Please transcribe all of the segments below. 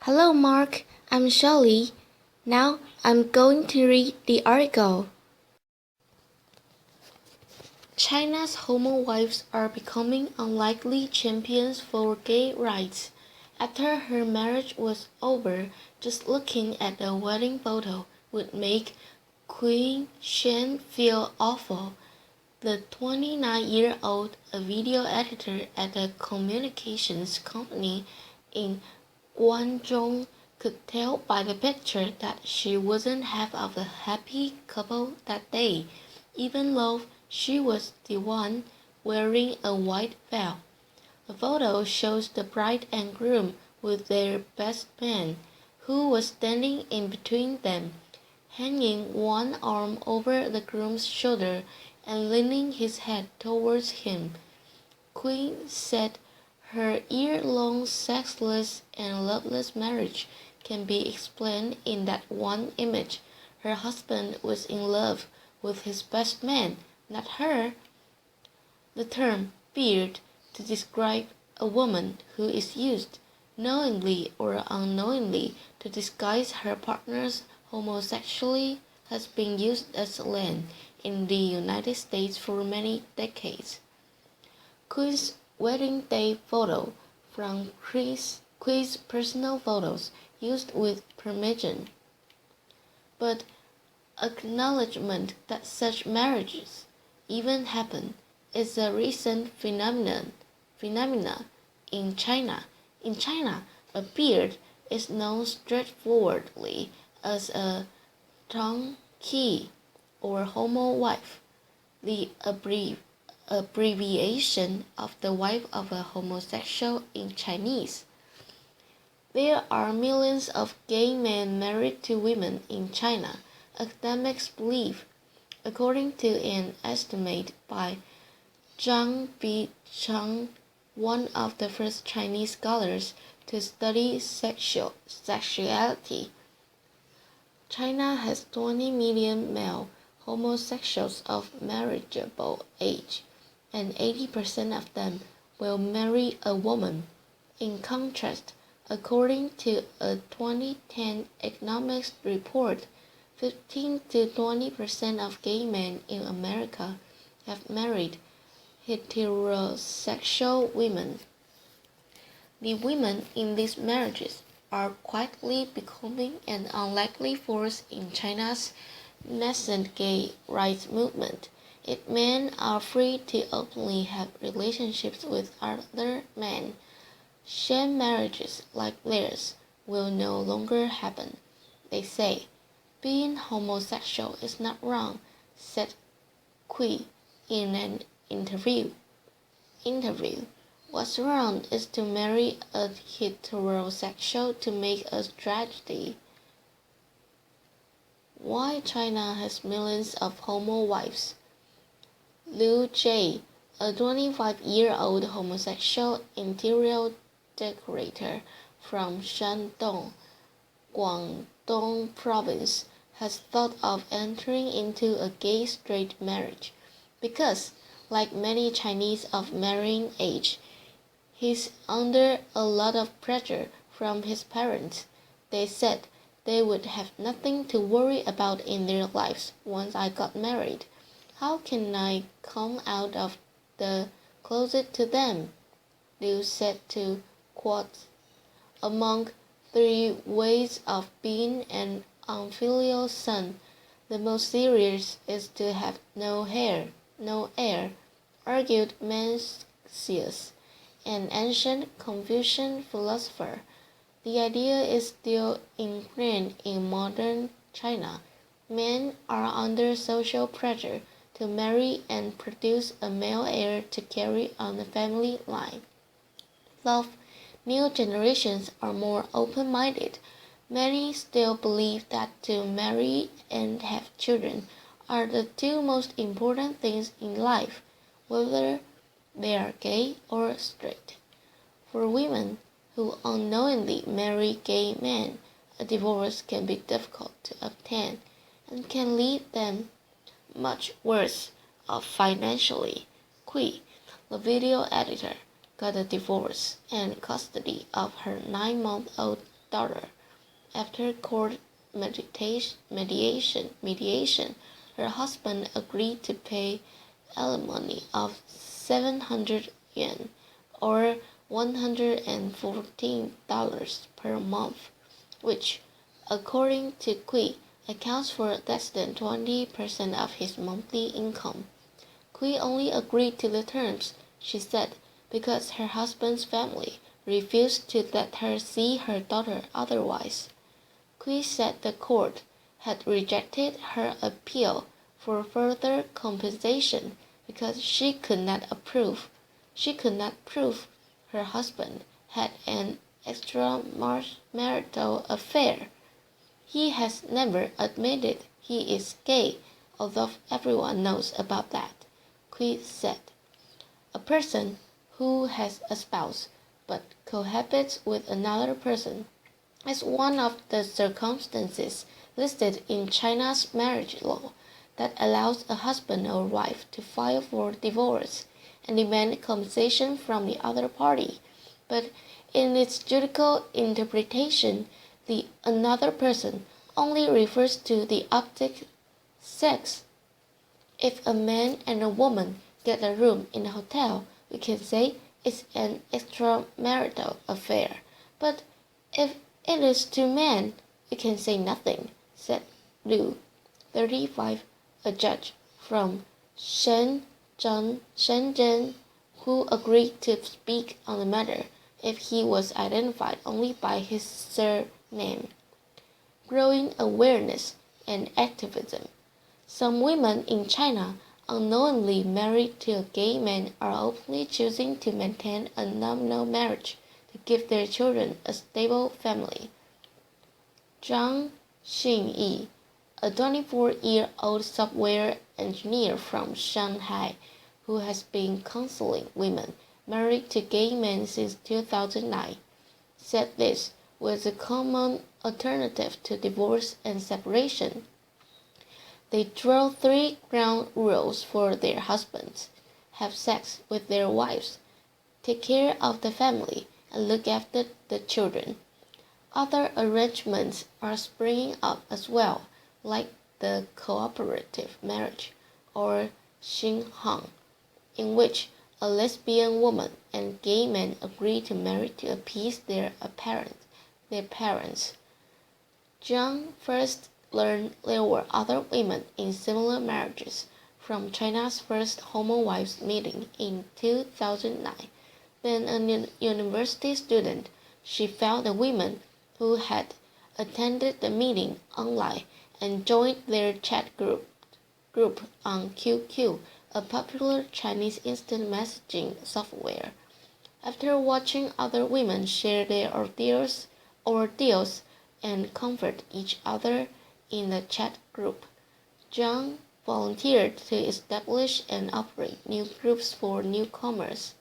Hello, Mark. I'm Shelly. Now I'm going to read the article. China's homowives are becoming unlikely champions for gay rights. After her marriage was over, just looking at the wedding photo would make Queen Shen feel awful. The 29-year-old, a video editor at a communications company in Guangzhou, could tell by the picture that she wasn't half of a happy couple that day, even though she was the one wearing a white veil. The photo shows the bride and groom with their best man, who was standing in between them, hanging one arm over the groom's shoulder and leaning his head towards him. Queen said her year-long sexless and loveless marriage can be explained in that one image. Her husband was in love with his best man, not her. The term beard to describe a woman who is used, knowingly or unknowingly, to disguise her partner's homosexuality has been used as slang in the United States for many decades. Queen's wedding day photo from Queen's personal photos used with permission, but acknowledgement that such marriages even happen is a recent phenomenon in China. In China, a beard is known straightforwardly as a tongqi or homowife, the abbreviation of the wife of a homosexual in Chinese. There are millions of gay men married to women in China, academics believe, according to an estimate by Zhang Bicheng, one of the first Chinese scholars to study sexuality. China has 20 million male homosexuals of marriageable age, and 80% of them will marry a woman. In contrast, according to a 2010 economics report, 15 to 20% of gay men in America have married heterosexual women. The women in these marriages are quietly becoming an unlikely force in China's nascent gay rights movement. If men are free to openly have relationships with other men, sham marriages like theirs will no longer happen. They say, being homosexual is not wrong, said Kui in an interview. What's wrong is to marry a heterosexual to make a tragedy. Why China has millions of homo wives. Liu Jie, a 25-year-old homosexual interior decorator from Shandong, Guangdong province, has thought of entering into a gay-straight marriage because, like many Chinese of marrying age, he's under a lot of pressure from his parents. They said they would have nothing to worry about in their lives once I got married. How can I come out of the closet to them? Liu said to quote, among 3 ways of being an unfilial son, the most serious is to have no heir, argued Mencius, an ancient Confucian philosopher. The idea is still ingrained in modern China. Men are under social pressure to marry and produce a male heir to carry on the family line. Though new generations are more open-minded, many still believe that to marry and have children are the 2 most important things in life, whether they are gay or straight. For women who unknowingly marry gay men, a divorce can be difficult to obtain and can leave them much worse off financially. Kui, the video editor, got a divorce and custody of her 9-month-old daughter. After court mediation, her husband agreed to pay alimony of 700 yuan, or $114 per month, which, according to Kui, accounts for less than 20% of his monthly income. Kui only agreed to the terms, she said, because her husband's family refused to let her see her daughter otherwise. Kui said the court had rejected her appeal for further compensation because she could not prove her husband had an extramarital affair. He has never admitted he is gay, although everyone knows about that, Kui said. A person who has a spouse but cohabits with another person is one of the circumstances listed in China's marriage law that allows a husband or wife to file for divorce and demand compensation from the other party. But in its judicial interpretation, the another person only refers to the opposite sex. If a man and a woman get a room in a hotel, we can say it's an extramarital affair. But if it is two men, we can say nothing, said Liu, 35, a judge from Shenzhen, who agreed to speak on the matter if he was identified only by his surname. Growing awareness and activism. Some women in China unknowingly married to a gay man are openly choosing to maintain a nominal marriage to give their children a stable family. Zhang Xinyi, a 24-year-old software engineer from Shanghai who has been counseling women married to gay men since 2009, said this was a common alternative to divorce and separation. They draw 3 ground rules for their husbands: have sex with their wives, take care of the family, and look after the children. Other arrangements are springing up as well, like the cooperative marriage, or xinhang, in which a lesbian woman and gay men agree to marry to appease their parents. Zhang first learned there were other women in similar marriages from China's first Homowives meeting in 2009. Then a university student, she found the women who had attended the meeting online and joined their chat group on QQ, a popular Chinese instant messaging software. After watching other women share their ordeals and comfort each other in the chat group, Zhang volunteered to establish and operate new groups for newcomers.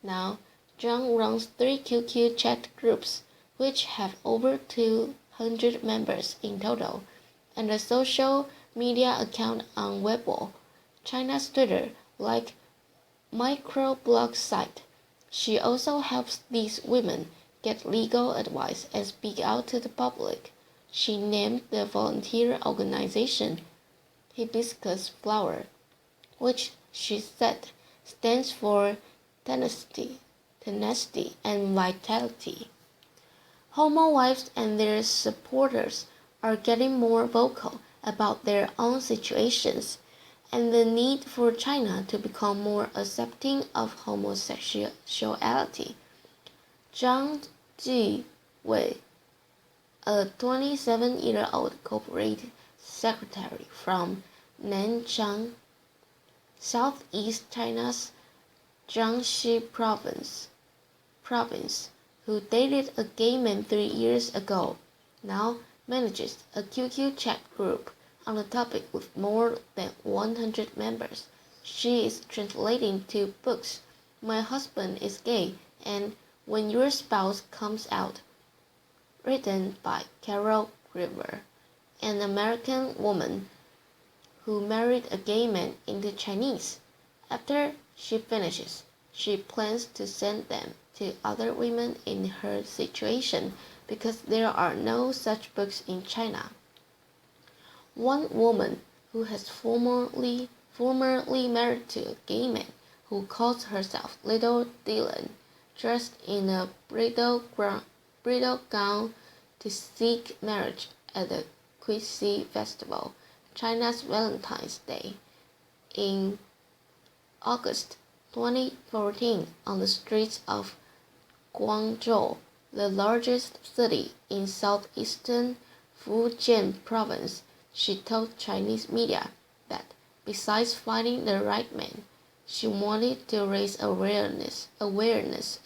Now, Zhang runs 3 QQ chat groups, which have over 200 members in total, and a social media account on Weibo, China's Twitter-like microblog site. She also helps these women get legal advice and speak out to the public. She named the volunteer organization Hibiscus Flower, which she said stands for tenacity and vitality. Homowives and their supporters are getting more vocal about their own situations and the need for China to become more accepting of homosexuality. Zhang Jiwei, a 27-year-old corporate secretary from Nanchang, southeast China's Jiangxi province, who dated a gay man 3 years ago, now manages a QQ chat group on the topic with more than 100 members. She is translating 2 books, My Husband is Gay and When Your Spouse Comes Out, written by Carol River, an American woman who married a gay man into Chinese. After she finishes, she plans to send them to other women in her situation because there are no such books in China. One woman who has formerly married to a gay man who calls herself Little Dylan, dressed in a bridal gown to seek marriage at the Qixi Festival, China's Valentine's Day, in August 2014 on the streets of Guangzhou, the largest city in southeastern Fujian province. She told Chinese media that, besides finding the right man, she wanted to raise awareness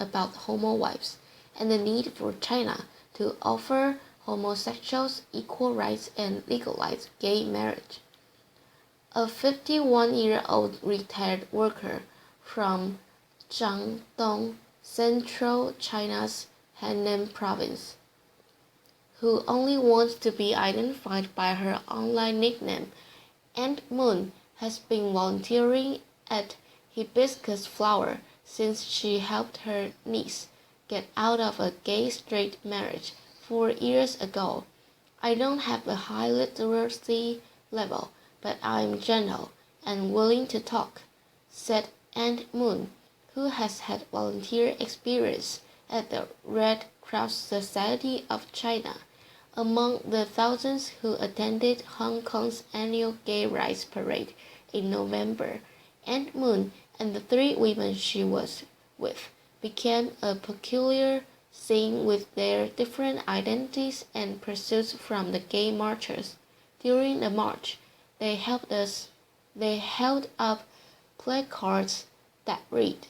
about Homowives and the need for China to offer homosexuals equal rights and legalize gay marriage. A 51-year-old retired worker from Jiangdong, central China's Henan province, who only wants to be identified by her online nickname, Aunt Moon, has been volunteering at Hibiscus Flower since she helped her niece get out of a gay-straight marriage 4 years ago. I don't have a high literacy level, but I'm gentle and willing to talk, said Aunt Moon, who has had volunteer experience at the Red Cross Society of China. Among the thousands who attended Hong Kong's annual Gay Rights Parade in November, Aunt Moon and the 3 women she was with became a peculiar scene with their different identities and pursuits from the gay marchers. During the march, they held up placards that read,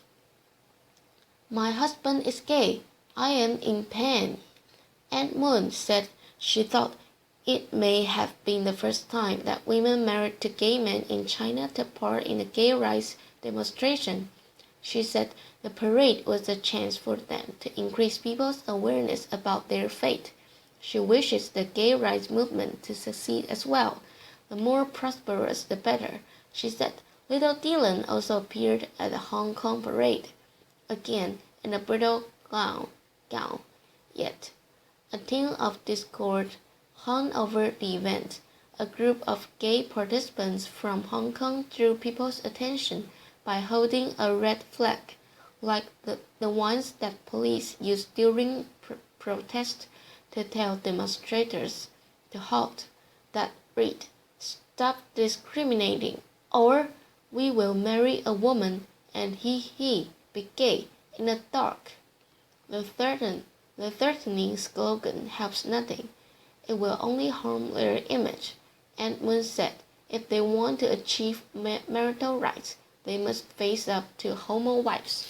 "My husband is gay. I am in pain." Aunt Moon said she thought it may have been the first time that women married to gay men in China took part in a gay rights demonstration. She said the parade was a chance for them to increase people's awareness about their fate. She wishes the gay rights movement to succeed as well. The more prosperous, the better, she said. Little Dylan also appeared at the Hong Kong parade, again in a bridal gown. Yet, a tune of discord hung over the event. A group of gay participants from Hong Kong drew people's attention by holding a red flag, like the ones that police used during protests to tell demonstrators to halt, that read, "Stop discriminating," or "We will marry a woman and he be gay in the dark." The threatening slogan helps nothing. It will only harm their image. Aunt Moon said if they want to achieve marital rights, they must face up to Homowives.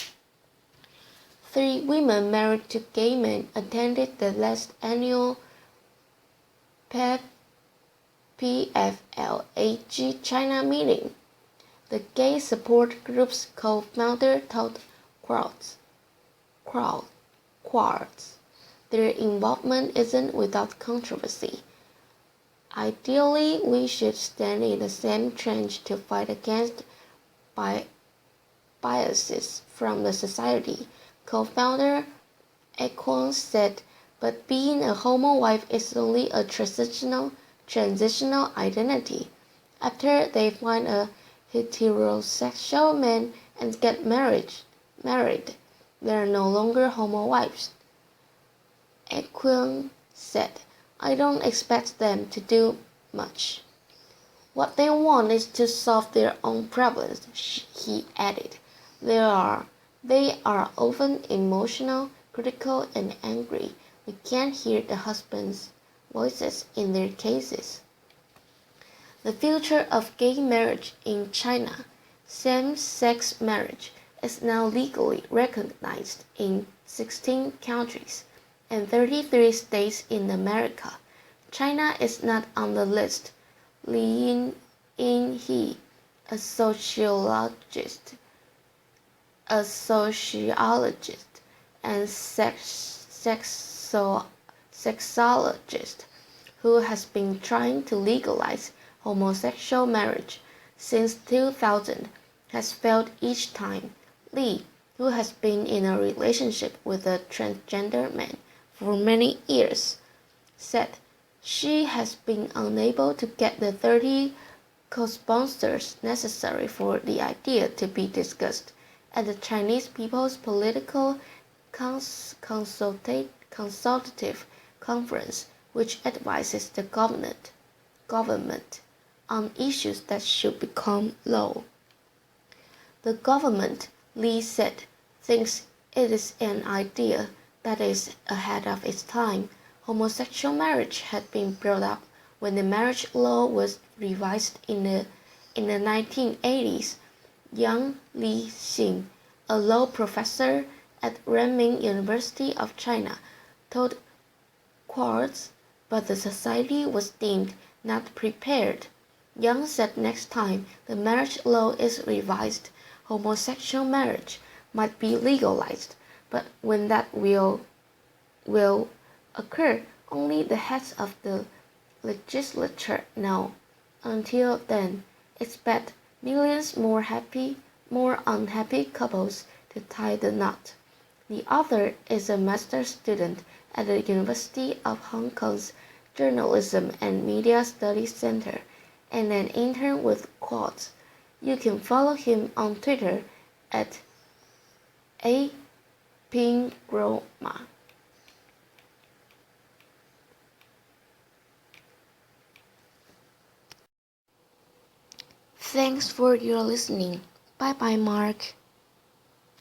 3 women married to gay men attended the last annual PFLAG China meeting. The gay support group's co-founder told Quartz, their involvement isn't without controversy. Ideally, we should stand in the same trench to fight against biases from the society, co-founder Equan said, but being a homowife is only a transitional identity. After they find a heterosexual man and get married, they are no longer homowives. Equan said, I don't expect them to do much. What they want is to solve their own problems, he added. They are often emotional, critical, and angry. We can't hear the husbands' voices in their cases. The future of gay marriage in China, same-sex marriage, is now legally recognized in 16 countries and 33 states in America. China is not on the list. Li Yinhe, a sociologist and sexologist who has been trying to legalize homosexual marriage since 2000, has failed each time. Li, who has been in a relationship with a transgender man for many years, said she has been unable to get the 30 co-sponsors necessary for the idea to be discussed at the Chinese People's Political Consultative Conference, which advises the government on issues that should become law. The government, Lee said, thinks it is an idea that is ahead of its time. Homosexual marriage had been brought up when the marriage law was revised in the 1980s. Yang Li-xing, a law professor at Renmin University of China, told Quartz, but the society was deemed not prepared. Yang said next time the marriage law is revised, homosexual marriage might be legalized, but when that will occur, only the heads of the legislature know. Until then, expect millions more unhappy couples to tie the knot. The author is a master's student at the University of Hong Kong's Journalism and Media Studies Center and an intern with Quartz. You can follow him on Twitter at apingroma. Thanks for your listening. Bye bye, Mark.